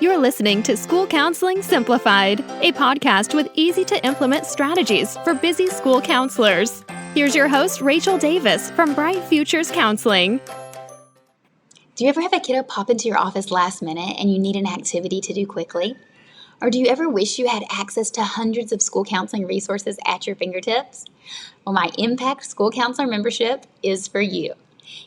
You're listening to School Counseling Simplified, a podcast with easy-to-implement strategies for busy school counselors. Here's your host, Rachel Davis from Bright Futures Counseling. Do you ever have a kiddo pop into your office last minute and you need an activity to do quickly? Or do you ever wish you had access to hundreds of school counseling resources at your fingertips? Well, my Impact School Counselor membership is for you.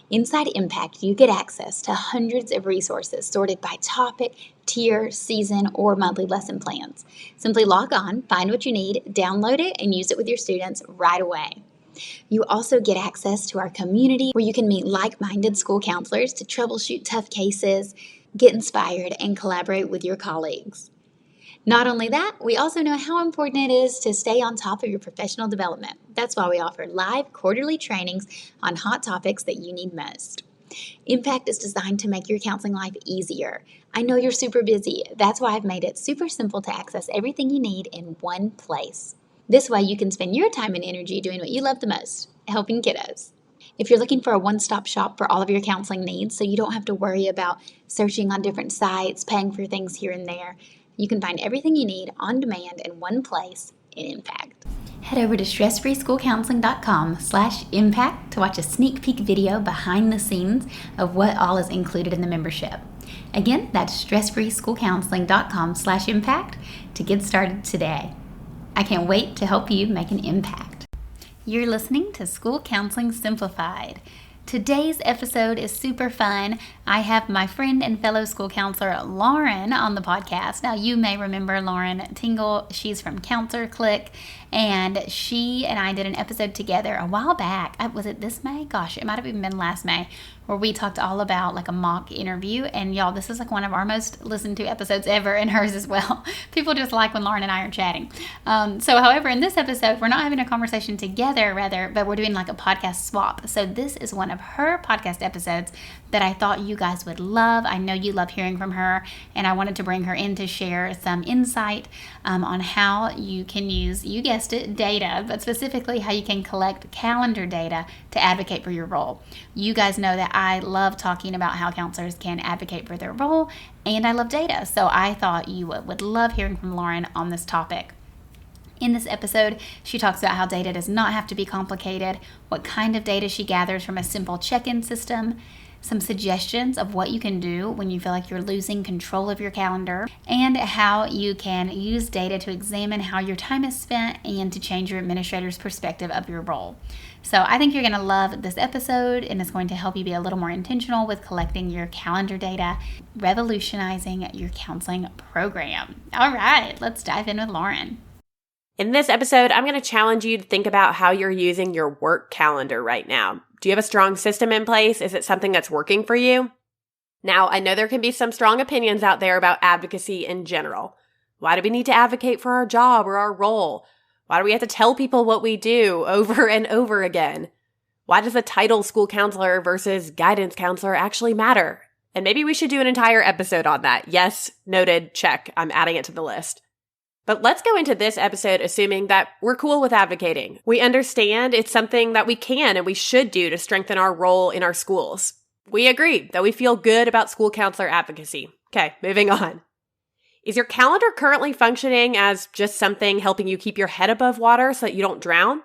Inside Impact, you get access to hundreds of resources sorted by topic, tier, season, or monthly lesson plans. Simply log on, find what you need, download it, and use it with your students right away. You also get access to our community where you can meet like-minded school counselors to troubleshoot tough cases, get inspired, and collaborate with your colleagues. Not only that, we also know how important it is to stay on top of your professional development. That's why we offer live quarterly trainings on hot topics that you need most. Impact is designed to make your counseling life easier. I know you're super busy. That's why I've made it super simple to access everything you need in one place. This way you can spend your time and energy doing what you love the most, helping kiddos. If you're looking for a one-stop shop for all of your counseling needs so you don't have to worry about searching on different sites, paying for things here and there, you can find everything you need on demand in one place in Impact. Head over to stressfreeschoolcounseling.com/impact to watch a sneak peek video behind the scenes of what all is included in the membership. Again, that's stressfreeschoolcounseling.com/impact to get started today. I can't wait to help you make an impact. You're listening to School Counseling Simplified. Today's episode is super fun. I have my friend and fellow school counselor, Lauren, on the podcast. Now, you may remember Lauren Tingle. She's from Counselor Click, and she and I did an episode together a while back. Was it this May? Gosh, it might have even been last May, where we talked all about like a mock interview. And y'all, this is like one of our most listened to episodes ever, and hers as well. People just like when Lauren and I are chatting. However, in this episode, we're not having a conversation together, but we're doing like a podcast swap. So this is one of her podcast episodes that I thought you guys would love. I know you love hearing from her, and I wanted to bring her in to share some insight on how you can use, you guessed it, data, but specifically how you can collect calendar data to advocate for your role. You guys know that I love talking about how counselors can advocate for their role, and I love data, so I thought you would love hearing from Lauren on this topic. In this episode, she talks about how data does not have to be complicated, what kind of data she gathers from a simple check-in system, some suggestions of what you can do when you feel like you're losing control of your calendar, and how you can use data to examine how your time is spent and to change your administrator's perspective of your role. So I think you're going to love this episode, and it's going to help you be a little more intentional with collecting your calendar data, revolutionizing your counseling program. All right, let's dive in with Lauren. In this episode, I'm going to challenge you to think about how you're using your work calendar right now. Do you have a strong system in place? Is it something that's working for you? Now, I know there can be some strong opinions out there about advocacy in general. Why do we need to advocate for our job or our role? Why do we have to tell people what we do over and over again? Why does the title school counselor versus guidance counselor actually matter? And maybe we should do an entire episode on that. Yes, noted, check. I'm adding it to the list. But let's go into this episode assuming that we're cool with advocating. We understand it's something that we can and we should do to strengthen our role in our schools. We agree that we feel good about school counselor advocacy. Okay, moving on. Is your calendar currently functioning as just something helping you keep your head above water so that you don't drown?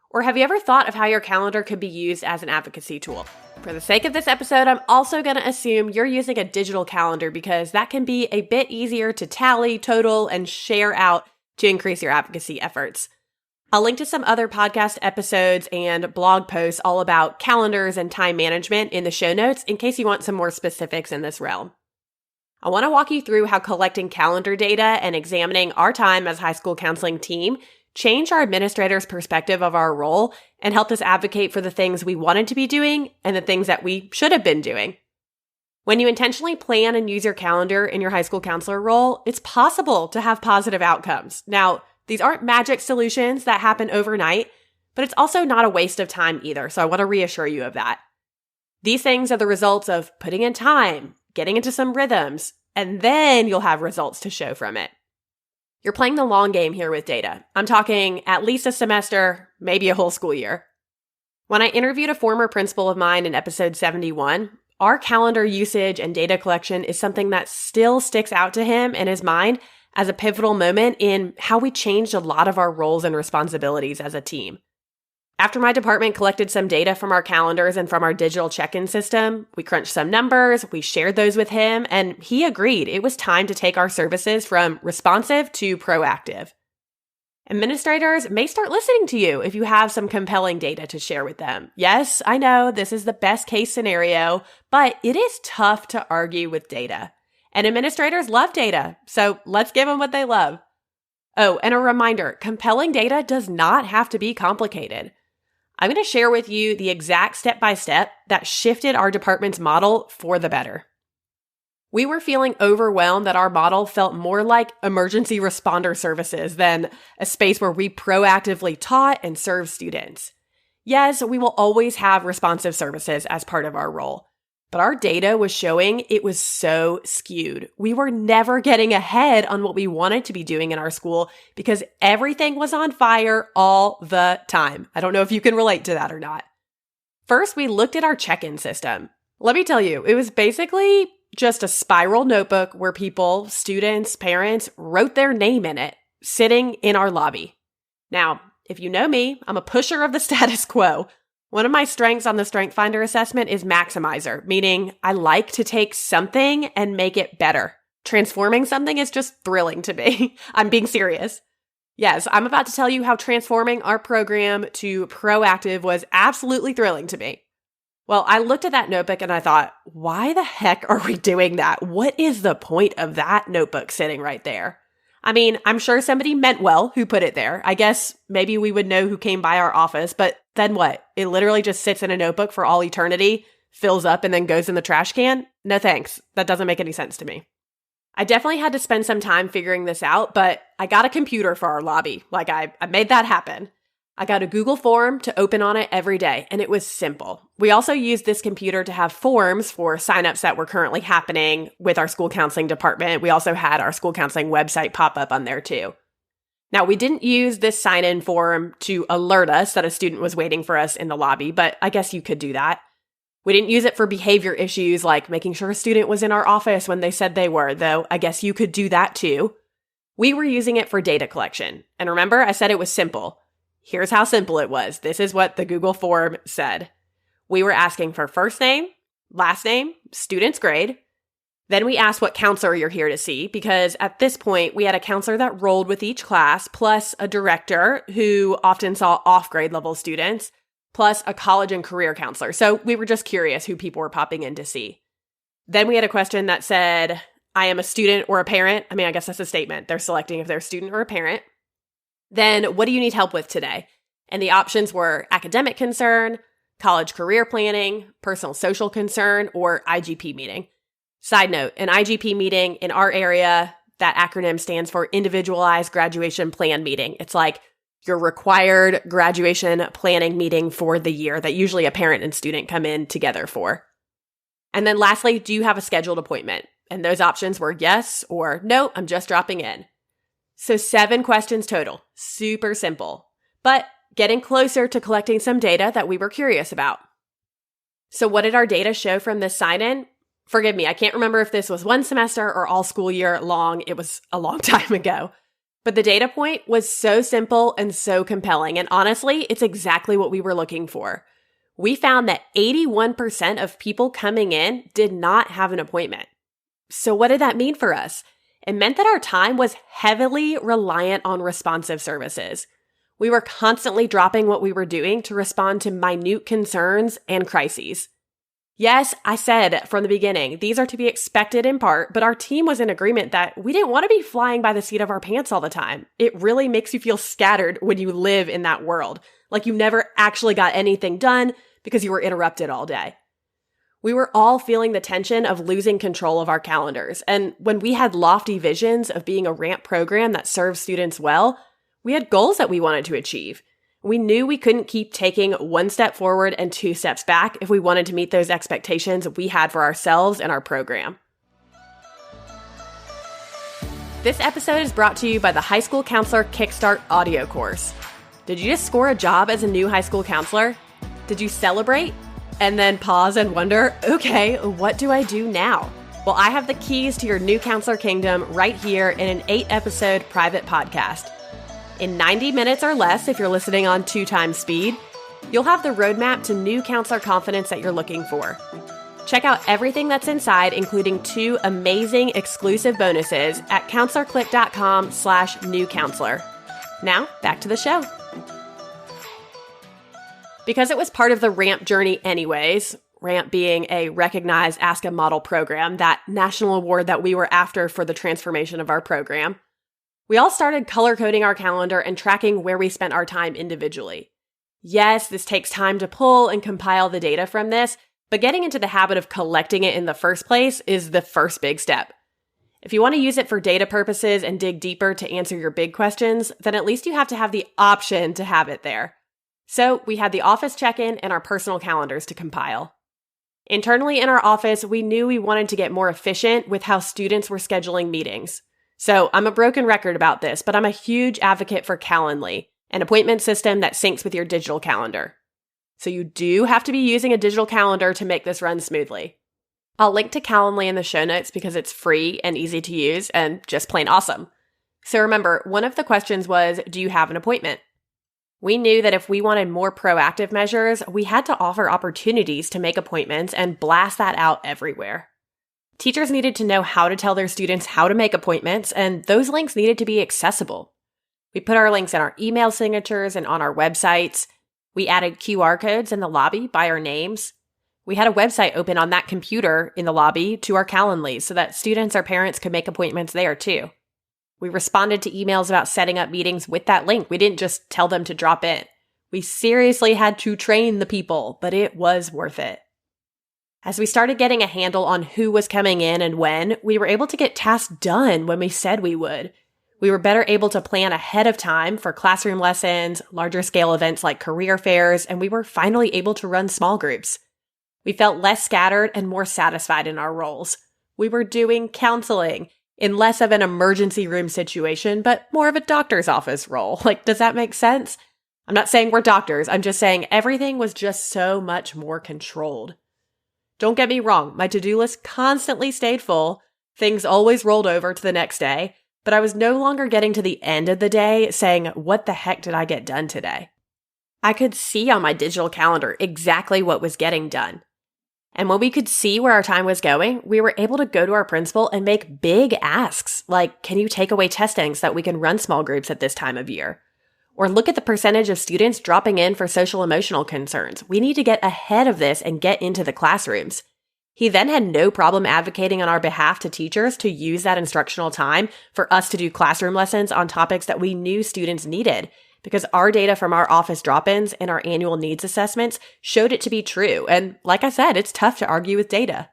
Or have you ever thought of how your calendar could be used as an advocacy tool? For the sake of this episode, I'm also going to assume you're using a digital calendar because that can be a bit easier to tally, total, and share out to increase your advocacy efforts. I'll link to some other podcast episodes and blog posts all about calendars and time management in the show notes in case you want some more specifics in this realm. I want to walk you through how collecting calendar data and examining our time as a high school counseling team changed our administrator's perspective of our role and helped us advocate for the things we wanted to be doing and the things that we should have been doing. When you intentionally plan and use your calendar in your high school counselor role, it's possible to have positive outcomes. Now, these aren't magic solutions that happen overnight, but it's also not a waste of time either, so I want to reassure you of that. These things are the results of putting in time, getting into some rhythms, and then you'll have results to show from it. You're playing the long game here with data. I'm talking at least a semester, maybe a whole school year. When I interviewed a former principal of mine in episode 71, our calendar usage and data collection is something that still sticks out to him in his mind as a pivotal moment in how we changed a lot of our roles and responsibilities as a team. After my department collected some data from our calendars and from our digital check-in system, we crunched some numbers, we shared those with him, and he agreed it was time to take our services from responsive to proactive. Administrators may start listening to you if you have some compelling data to share with them. Yes, I know this is the best case scenario, but it is tough to argue with data. And administrators love data, so let's give them what they love. Oh, and a reminder, compelling data does not have to be complicated. I'm going to share with you the exact step-by-step that shifted our department's model for the better. We were feeling overwhelmed that our model felt more like emergency responder services than a space where we proactively taught and served students. Yes, we will always have responsive services as part of our role, but our data was showing it was so skewed. We were never getting ahead on what we wanted to be doing in our school because everything was on fire all the time. I don't know if you can relate to that or not. First, we looked at our check-in system. Let me tell you, it was basically just a spiral notebook where people, students, parents wrote their name in it, sitting in our lobby. Now, if you know me, I'm a pusher of the status quo. One of my strengths on the Strength Finder assessment is maximizer, meaning I like to take something and make it better. Transforming something is just thrilling to me. I'm being serious. Yes, I'm about to tell you how transforming our program to proactive was absolutely thrilling to me. Well, I looked at that notebook and I thought, why the heck are we doing that? What is the point of that notebook sitting right there? I mean, I'm sure somebody meant well who put it there. I guess maybe we would know who came by our office, but then what? It literally just sits in a notebook for all eternity, fills up, and then goes in the trash can? No thanks. That doesn't make any sense to me. I definitely had to spend some time figuring this out, but I got a computer for our lobby. I made that happen. I got a Google form to open on it every day, and it was simple. We also used this computer to have forms for signups that were currently happening with our school counseling department. We also had our school counseling website pop up on there too. Now, we didn't use this sign-in form to alert us that a student was waiting for us in the lobby, but I guess you could do that. We didn't use it for behavior issues like making sure a student was in our office when they said they were, though I guess you could do that too. We were using it for data collection. And remember, I said it was simple. Here's how simple it was. This is what the Google form said. We were asking for first name, last name, student's grade. Then we asked what counselor you're here to see, because at this point, we had a counselor that rolled with each class, plus a director who often saw off-grade level students, plus a college and career counselor. So we were just curious who people were popping in to see. Then we had a question that said, I am a student or a parent. I mean, I guess that's a statement. They're selecting if they're a student or a parent. Then what do you need help with today? And the options were academic concern, college career planning, personal social concern, or IGP meeting. Side note, an IGP meeting in our area, that acronym stands for Individualized Graduation Plan Meeting. It's like your required graduation planning meeting for the year that usually a parent and student come in together for. And then lastly, do you have a scheduled appointment? And those options were yes or no, I'm just dropping in. So 7 questions total. Super simple, but getting closer to collecting some data that we were curious about. So what did our data show from this sign-in? Forgive me, I can't remember if this was one semester or all school year long. It was a long time ago. But the data point was so simple and so compelling. And honestly, it's exactly what we were looking for. We found that 81% of people coming in did not have an appointment. So what did that mean for us? It meant that our time was heavily reliant on responsive services. We were constantly dropping what we were doing to respond to minute concerns and crises. Yes, I said from the beginning, these are to be expected in part, but our team was in agreement that we didn't want to be flying by the seat of our pants all the time. It really makes you feel scattered when you live in that world, like you never actually got anything done because you were interrupted all day. We were all feeling the tension of losing control of our calendars. And when we had lofty visions of being a ramp program that serves students well, we had goals that we wanted to achieve. We knew we couldn't keep taking 1 step forward and 2 steps back if we wanted to meet those expectations we had for ourselves and our program. This episode is brought to you by the High School Counselor Kickstart audio course. Did you just score a job as a new high school counselor? Did you celebrate? and then pause and wonder, okay, what do I do now? Well, I have the keys to your new counselor kingdom right here in an 8-episode private podcast. In 90 minutes or less, if you're listening on 2 times speed, you'll have the roadmap to new counselor confidence that you're looking for. Check out everything that's inside, including 2 amazing exclusive bonuses at counselorclick.com/newcounselor. Now, back to the show. Because it was part of the RAMP journey anyways, RAMP being a recognized Ask a Model program, that national award that we were after for the transformation of our program, we all started color coding our calendar and tracking where we spent our time individually. Yes, this takes time to pull and compile the data from this, but getting into the habit of collecting it in the first place is the first big step. If you want to use it for data purposes and dig deeper to answer your big questions, then at least you have to have the option to have it there. So we had the office check-in and our personal calendars to compile. Internally in our office, we knew we wanted to get more efficient with how students were scheduling meetings. So I'm a broken record about this, but I'm a huge advocate for Calendly, an appointment system that syncs with your digital calendar. So you do have to be using a digital calendar to make this run smoothly. I'll link to Calendly in the show notes because it's free and easy to use and just plain awesome. So remember, one of the questions was, do you have an appointment? We knew that if we wanted more proactive measures, we had to offer opportunities to make appointments and blast that out everywhere. Teachers needed to know how to tell their students how to make appointments, and those links needed to be accessible. We put our links in our email signatures and on our websites. We added QR codes in the lobby by our names. We had a website open on that computer in the lobby to our Calendly so that students or parents could make appointments there too. We responded to emails about setting up meetings with that link. We didn't just tell them to drop in. We seriously had to train the people, but it was worth it. As we started getting a handle on who was coming in and when, we were able to get tasks done when we said we would. We were better able to plan ahead of time for classroom lessons, larger scale events like career fairs, and we were finally able to run small groups. We felt less scattered and more satisfied in our roles. We were doing counseling in less of an emergency room situation, but more of a doctor's office role. Does that make sense? I'm not saying we're doctors. I'm just saying everything was just so much more controlled. Don't get me wrong. My to-do list constantly stayed full. Things always rolled over to the next day. But I was no longer getting to the end of the day saying, what the heck did I get done today? I could see on my digital calendar exactly what was getting done. And when we could see where our time was going, we were able to go to our principal and make big asks, like, can you take away testing so that we can run small groups at this time of year? Or look at the percentage of students dropping in for social emotional concerns. We need to get ahead of this and get into the classrooms. He then had no problem advocating on our behalf to teachers to use that instructional time for us to do classroom lessons on topics that we knew students needed, because our data from our office drop-ins and our annual needs assessments showed it to be true. And like I said, it's tough to argue with data.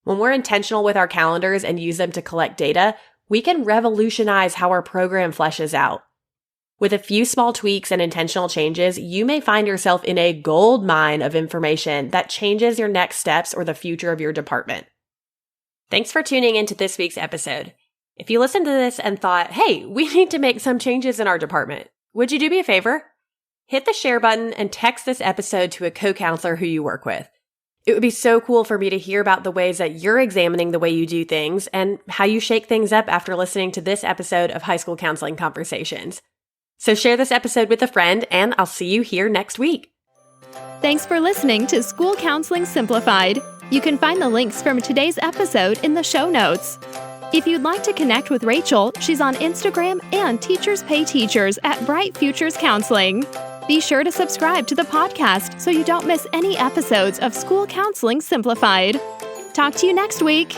When we're intentional with our calendars and use them to collect data, we can revolutionize how our program fleshes out. With a few small tweaks and intentional changes, you may find yourself in a gold mine of information that changes your next steps or the future of your department. Thanks for tuning into this week's episode. If you listened to this and thought, hey, we need to make some changes in our department, would you do me a favor? Hit the share button and text this episode to a co-counselor who you work with. It would be so cool for me to hear about the ways that you're examining the way you do things and how you shake things up after listening to this episode of High School Counseling Conversations. So share this episode with a friend, and I'll see you here next week. Thanks for listening to School Counseling Simplified. You can find the links from today's episode in the show notes. If you'd like to connect with Rachel, she's on Instagram and Teachers Pay Teachers at Bright Futures Counseling. Be sure to subscribe to the podcast so you don't miss any episodes of School Counseling Simplified. Talk to you next week.